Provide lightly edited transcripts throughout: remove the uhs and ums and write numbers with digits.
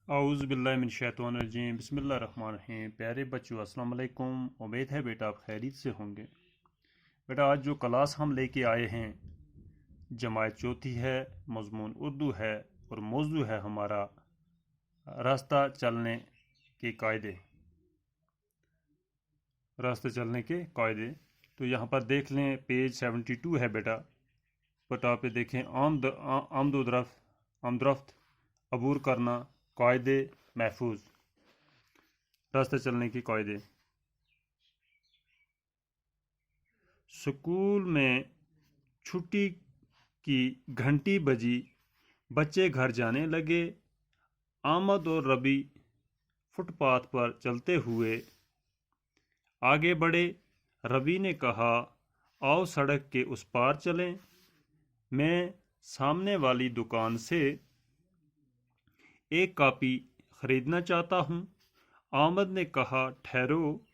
आऊज़ बिल्लाहि मिन शैतानिर रजीम बिस्मिल्लाहिर रहमानिर रहीम। प्यारे बच्चों अस्सलाम वालेकुम। उम्मीद है बेटा आप खैरियत से होंगे। बेटा आज जो क्लास हम लेके आए हैं जमात चौथी है, मज़मून उर्दू है और मौजू है हमारा रास्ता चलने के कायदे। रास्ते चलने के कायदे तो यहाँ पर देख लें, पेज 72 है बेटा। बटा पे देखें, आमदोरफ्त, अबूर करना, कायदे महफूज, रास्ते चलने के कायदे। स्कूल में छुट्टी की घंटी बजी, बच्चे घर जाने लगे। आमद और रबी फुटपाथ पर चलते हुए आगे बढ़े। रवि ने कहा, आओ सड़क के उस पार चलें, मैं सामने वाली दुकान से एक कॉपी खरीदना चाहता हूँ। आमद ने कहा, ठहरो,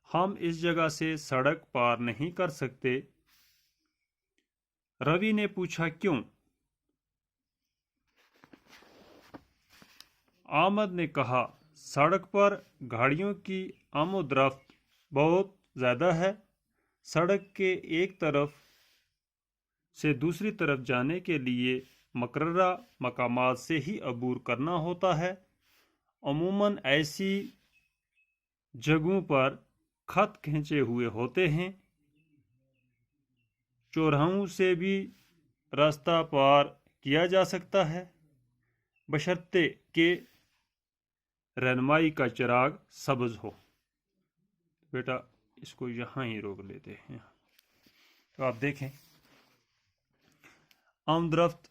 हम इस जगह से सड़क पार नहीं कर सकते। रवि ने पूछा, क्यों? आमद ने कहा, सड़क पर गाड़ियों की आमोदरफ्त बहुत ज़्यादा है। सड़क के एक तरफ से दूसरी तरफ जाने के लिए मुकर्ररा मकामात से ही अबूर करना होता है। अमूमन ऐसी जगहों पर खत खींचे हुए होते हैं। चौराहों से भी रास्ता पार किया जा सकता है, बशर्ते के रहनुमाई का चिराग सब्ज हो। बेटा इसको यहाँ ही रोक लेते हैं। तो आप देखें, आमदरफ्त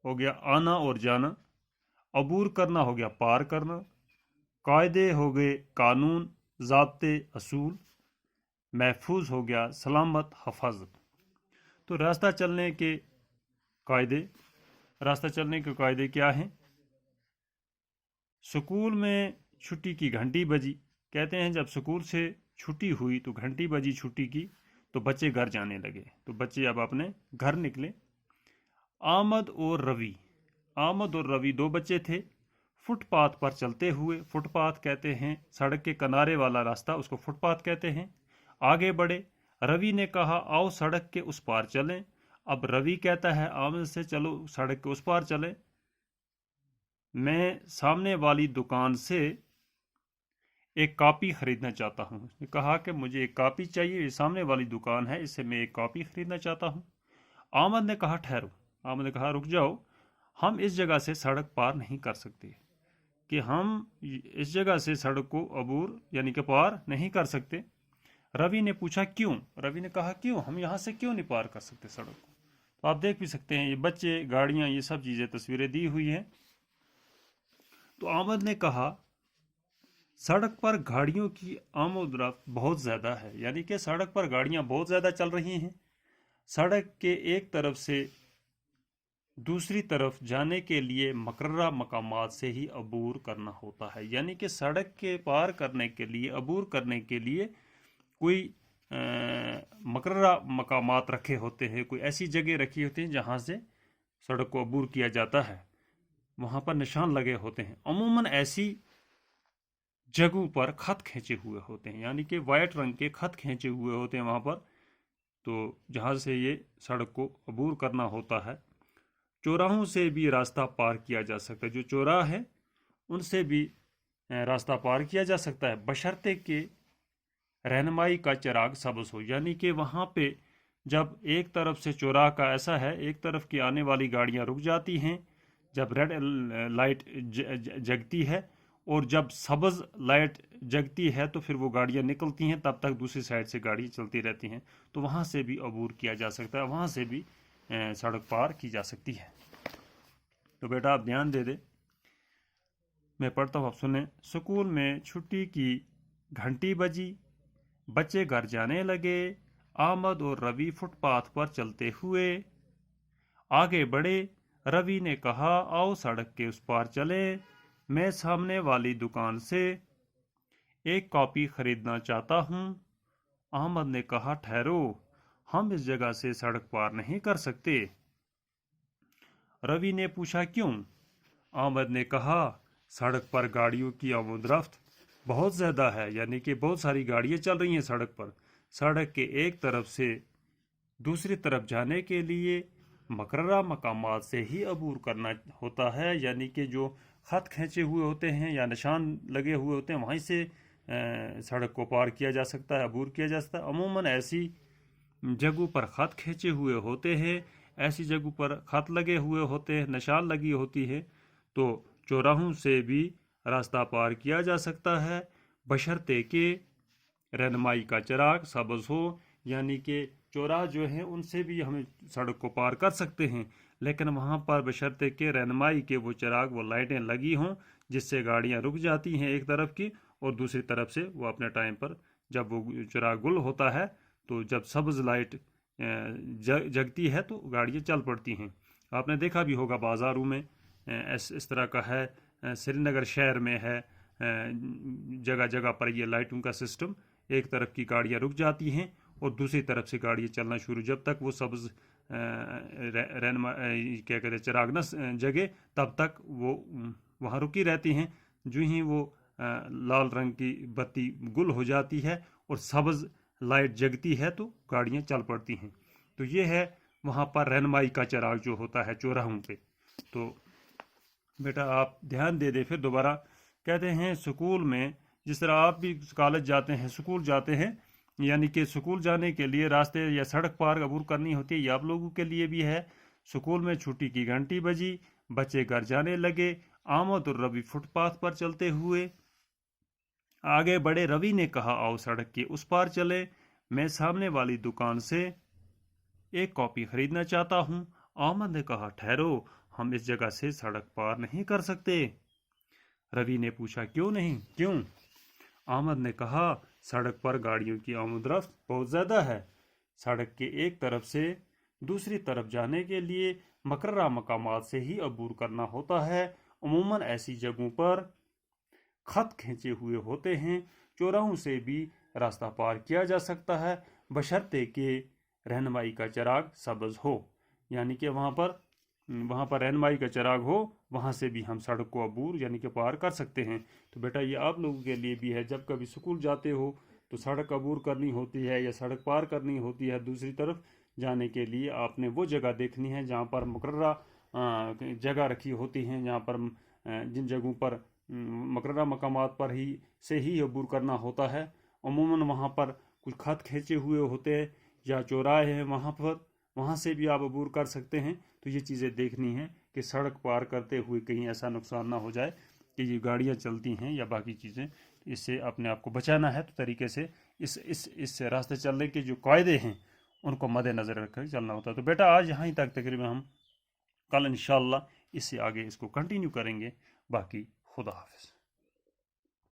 हो गया आना और जाना, अबूर करना हो गया पार करना, कायदे हो गए कानून, ज़ाब्ते, असूल, महफूज हो गया सलामत, हफाजत। तो रास्ता चलने के कायदे, रास्ता चलने के कायदे क्या हैं? स्कूल में छुट्टी की घंटी बजी, कहते हैं जब स्कूल से छुट्टी हुई तो घंटी बजी छुट्टी की, तो बच्चे घर जाने लगे, तो बच्चे अब अपने घर निकले। आमद और रवि दो बच्चे थे, फुटपाथ पर चलते हुए, फुटपाथ कहते हैं सड़क के किनारे वाला रास्ता, उसको फुटपाथ कहते हैं, आगे बढ़े। रवि ने कहा, आओ सड़क के उस पार चलें। अब रवि कहता है आमद से, चलो सड़क के उस पार चलें, मैं सामने वाली दुकान से एक कॉपी खरीदना चाहता हूँ। उसने कहा कि मुझे एक कॉपी चाहिए, ये सामने वाली दुकान है, इससे मैं एक कॉपी खरीदना चाहता हूँ। आमद ने कहा, ठहरो। आमद ने कहा, रुक जाओ, हम इस जगह से सड़क पार नहीं कर सकते, कि हम इस जगह से सड़क को अबूर यानी कि पार नहीं कर सकते। रवि ने पूछा, क्यों? रवि ने कहा, क्यों, हम यहाँ से क्यों नहीं पार कर सकते सड़क को? तो आप देख भी सकते हैं, ये बच्चे, गाड़ियाँ, ये सब चीज़ें, तस्वीरें दी हुई हैं। तो आमद ने कहा, सड़क पर गाड़ियों की आमोदरफ्त बहुत ज़्यादा है, यानी कि सड़क पर गाड़ियाँ बहुत ज़्यादा चल रही हैं। सड़क के एक तरफ से दूसरी तरफ जाने के लिए मुकर्ररा मकामात से ही अबूर करना होता है, यानी कि सड़क के पार करने के लिए, अबूर करने के लिए कोई मुकर्ररा मकामात रखे होते हैं, कोई ऐसी जगह रखी होती हैं जहाँ से सड़क को अबूर किया जाता है, वहाँ पर निशान लगे होते हैं। अमूमन ऐसी जगहों पर खत खींचे हुए होते हैं, यानी कि वाइट रंग के खत खींचे हुए होते हैं वहाँ पर, तो जहाँ से ये सड़क को अबूर करना होता है। चौराहों से भी रास्ता पार किया जा सकता है, जो चौराहा है उनसे भी रास्ता पार किया जा सकता है, बशर्ते के रहनुमाई का चिराग सब्ज हो, यानी कि वहाँ पे जब एक तरफ से चौराहा का ऐसा है, एक तरफ की आने वाली गाड़ियाँ रुक जाती हैं जब रेड लाइट जगती है, और जब सब्ज लाइट जगती है तो फिर वो गाड़ियाँ निकलती हैं, तब तक दूसरी साइड से गाड़ी चलती रहती हैं, तो वहाँ से भी अबूर किया जा सकता है, वहाँ से भी सड़क पार की जा सकती है। तो बेटा आप ध्यान दे दे, मैं पढ़ता हूँ, आप सुने। स्कूल में छुट्टी की घंटी बजी, बच्चे घर जाने लगे। आमद और रवि फुटपाथ पर चलते हुए आगे बढ़े। रवि ने कहा, आओ सड़क के उस पार चले, मैं सामने वाली दुकान से एक कॉपी खरीदना चाहता हूँ। अहमद ने कहा, ठहरो, हम इस जगह से सड़क पार नहीं कर सकते। रवि ने पूछा, क्यों? अहमद ने कहा, सड़क पर गाड़ियों की आमद-रफ्त बहुत ज़्यादा है, यानी कि बहुत सारी गाड़ियाँ चल रही हैं सड़क पर। सड़क के एक तरफ से दूसरी तरफ जाने के लिए मकर्रा मकामात से ही अबूर करना होता है, यानी कि जो ख़त खींचे हुए होते हैं या निशान लगे हुए होते हैं वहीं से सड़क को पार किया जा सकता है, अबूर किया जा सकता है। अमूमन ऐसी जगहों पर ख़त खींचे हुए होते हैं, ऐसी जगहों पर ख़त लगे हुए होते हैं, निशान लगी होती है, तो चौराहों से भी रास्ता पार किया जा सकता है, बशर्ते कि रहनुमाई का चिराग सब्ज़ हो, यानी कि चौराहा जो है उनसे भी हमें सड़क को पार कर सकते हैं, लेकिन वहाँ पर बशर्ते कि रहनुमाई के वो चिराग, वो लाइटें लगी हों, जिससे गाड़ियाँ रुक जाती हैं एक तरफ की, और दूसरी तरफ से वो अपने टाइम पर जब वो चिराग गुल होता है तो जब सब्ज़ लाइट जगती है तो गाड़ियाँ चल पड़ती हैं। आपने देखा भी होगा बाज़ारों में इस तरह का है, श्रीनगर शहर में है, जगह जगह पर ये लाइटों का सिस्टम, एक तरफ की गाड़ियाँ रुक जाती हैं और दूसरी तरफ से गाड़ियाँ चलना शुरू, जब तक वो सब्ज़ रहनुमा क्या कहते हैं चिराग न जगे तब तक वो वहाँ रुकी रहती हैं। जो ही वो लाल रंग की बत्ती गुल हो जाती है और सब्ज़ लाइट जगती है तो गाड़ियाँ चल पड़ती हैं। तो ये है वहाँ पर रहनुमाई का चिराग जो होता है चौराहों पे। तो बेटा आप ध्यान दे फिर दोबारा कहते हैं स्कूल में, जिस तरह आप भी कॉलेज जाते हैं, स्कूल जाते हैं, यानी कि स्कूल जाने के लिए रास्ते या सड़क पार अबूर करनी होती है, ये आप लोगों के लिए भी है। स्कूल में छुट्टी की घंटी बजी, बच्चे घर जाने लगे। आमद और रवि फुटपाथ पर चलते हुए आगे बढ़े। रवि ने कहा आओ सड़क के उस पार चले, मैं सामने वाली दुकान से एक कॉपी खरीदना चाहता हूँ। आमद ने कहा ठहरो, हम इस जगह से सड़क पार नहीं कर सकते। रवि ने पूछा क्यों नहीं? क्यों? आमद ने कहा सड़क पर गाड़ियों की आमद-रफ्त बहुत ज़्यादा है, सड़क के एक तरफ से दूसरी तरफ जाने के लिए मकर्रा मकामात से ही अबूर करना होता है। अमूमन ऐसी जगहों पर खत खींचे हुए होते हैं, चौराहों से भी रास्ता पार किया जा सकता है, बशर्ते कि रहनुमाई का चिराग सब्ज़ हो, यानी कि वहाँ पर रहनुमाई का चिराग हो, वहाँ से भी हम सड़क को अबूर यानी कि पार कर सकते हैं। तो बेटा ये आप लोगों के लिए भी है, जब कभी स्कूल जाते हो तो सड़क अबूर करनी होती है या सड़क पार करनी होती है दूसरी तरफ जाने के लिए, आपने वो जगह देखनी है जहाँ पर मुकर्ररा जगह रखी होती हैं, जहाँ पर जिन जगहों पर मुकर्ररा मकामात पर ही से ही अबूर करना होता है। अमूमन वहाँ पर कुछ खत खींचे हुए होते हैं या चौराहे हैं, वहाँ से भी आप अबूर कर सकते हैं। तो ये चीज़ें देखनी है कि सड़क पार करते हुए कहीं ऐसा नुकसान ना हो जाए कि ये गाड़ियाँ चलती हैं या बाकी चीज़ें, इससे अपने आप को बचाना है। तो तरीके से इस रास्ते चलने के जो कायदे हैं उनको मद्देनज़र रखकर चलना होता है। तो बेटा आज यहाँ ही तक तकरीबन, हम कल इंशाअल्लाह इससे आगे इसको कंटिन्यू करेंगे। बाकी खुदा हाफिज़।